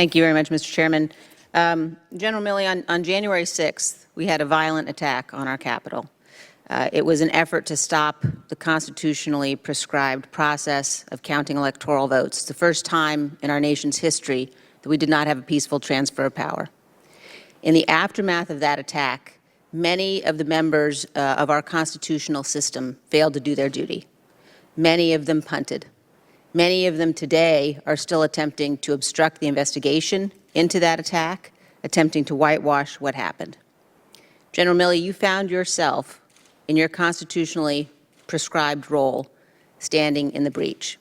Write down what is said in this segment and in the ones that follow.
Thank you very much, Mr. Chairman. General Milley, on January 6th, we had a violent attack on our Capitol. It was an effort to stop the constitutionally prescribed process of counting electoral votes. It's the first time in our nation's history that we did not have a peaceful transfer of power. In the aftermath of that attack, many of the members of our constitutional system failed to do their duty. Many of them punted. Many of them today are still attempting to obstruct the investigation into that attack, attempting to whitewash what happened. General Milley, you found yourself in your constitutionally prescribed role standing in the breach.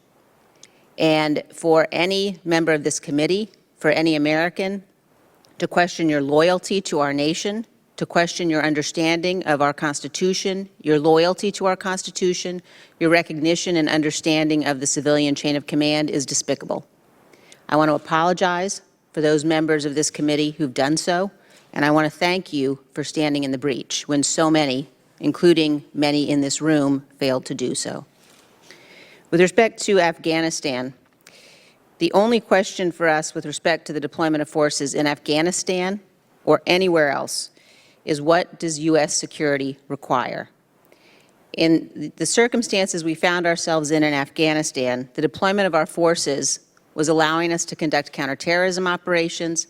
And for any member of this committee, for any American, to question your loyalty to our nation, to question your understanding of our Constitution, your loyalty to our Constitution, your recognition and understanding of the civilian chain of command is despicable. I want to apologize for those members of this committee who've done so, and I want to thank you for standing in the breach when so many, including many in this room, failed to do so. With respect to Afghanistan, the only question for us with respect to the deployment of forces in Afghanistan or anywhere else is, what does U.S. security require? In the circumstances we found ourselves in Afghanistan, the deployment of our forces was allowing us to conduct counterterrorism operations,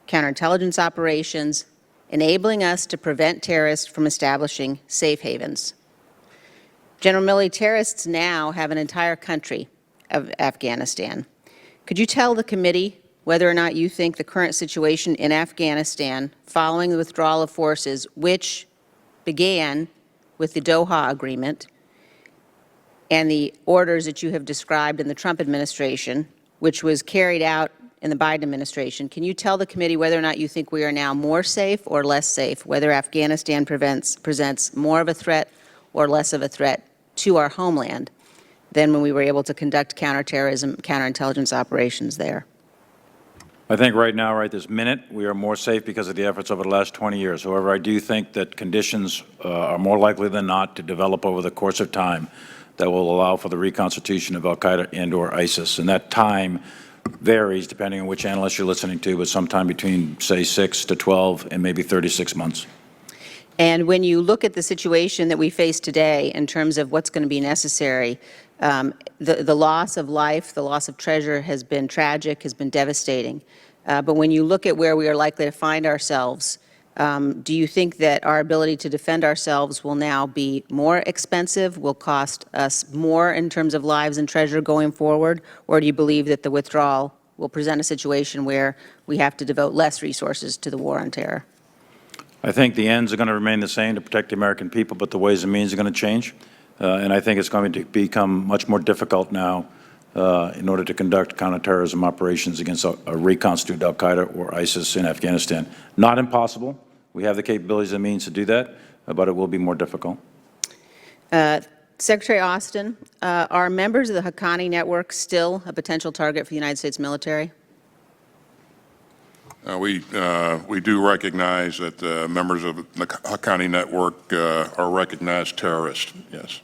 counterintelligence operations, enabling us to prevent terrorists from establishing safe havens. General Milley, terrorists now have an entire country of Afghanistan. Could you tell the committee whether or not you think the current situation in Afghanistan, following the withdrawal of forces, which began with the Doha Agreement and the orders that you have described in the Trump administration, which was carried out in the Biden administration, can you tell the committee whether or not you think we are now more safe or less safe, whether Afghanistan presents more of a threat or less of a threat to our homeland than when we were able to conduct counterterrorism, counterintelligence operations there? I think right now, right this minute, we are more safe because of the efforts over the last 20 years. However, I do think that conditions are more likely than not to develop over the course of time that will allow for the reconstitution of al-Qaeda and or ISIS. And that time varies depending on which analyst you're listening to, but sometime between, say, 6 to 12 and maybe 36 months. And when you look at the situation that we face today in terms of what's going to be necessary, the loss of life, the loss of treasure has been tragic, has been devastating. But when you look at where we are likely to find ourselves, do you think that our ability to defend ourselves will now be more expensive, will cost us more in terms of lives and treasure going forward, or do you believe that the withdrawal will present a situation where we have to devote less resources to the war on terror? I think the ends are going to remain the same to protect the American people, but the ways and means are going to change. And I think it's going to become much more difficult now in order to conduct counterterrorism operations against a reconstituted al-Qaeda or ISIS in Afghanistan. Not impossible. We have the capabilities and means to do that, but it will be more difficult. Secretary Austin, are members of the Haqqani network still a potential target for the United States military? We do recognize that members of the Haqqani network are recognized terrorists, yes.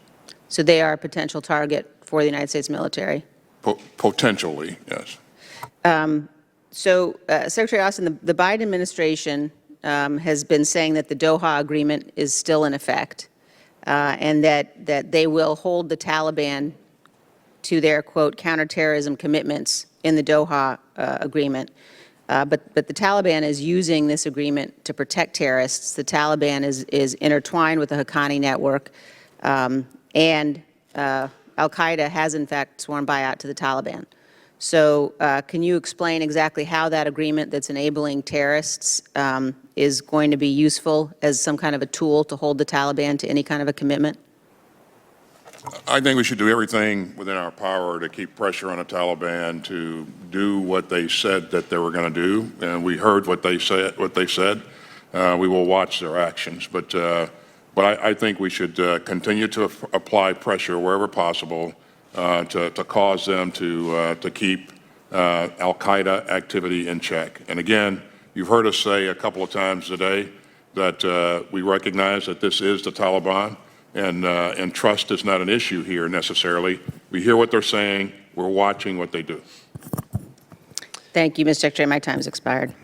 So they are a potential target for the United States military? Potentially, yes. Secretary Austin, the Biden administration has been saying that the Doha Agreement is still in effect and that they will hold the Taliban to their, quote, counterterrorism commitments in the Doha Agreement. But the Taliban is using this agreement to protect terrorists. The Taliban is intertwined with the Haqqani network, and al-Qaeda has, in fact, sworn bai'at to the Taliban. So can you explain exactly how that agreement that's enabling terrorists is going to be useful as some kind of a tool to hold the Taliban to any kind of a commitment? I think we should do everything within our power to keep pressure on the Taliban to do what they said that they were going to do, and we heard what they said. We will watch their actions, but I think we should continue to apply pressure wherever possible to cause them to keep al-Qaeda activity in check. And again, you've heard us say a couple of times today that we recognize that this is the Taliban. And trust is not an issue here necessarily. We hear what they're saying. We're watching what they do. Thank you, Mr. Secretary. My time has expired.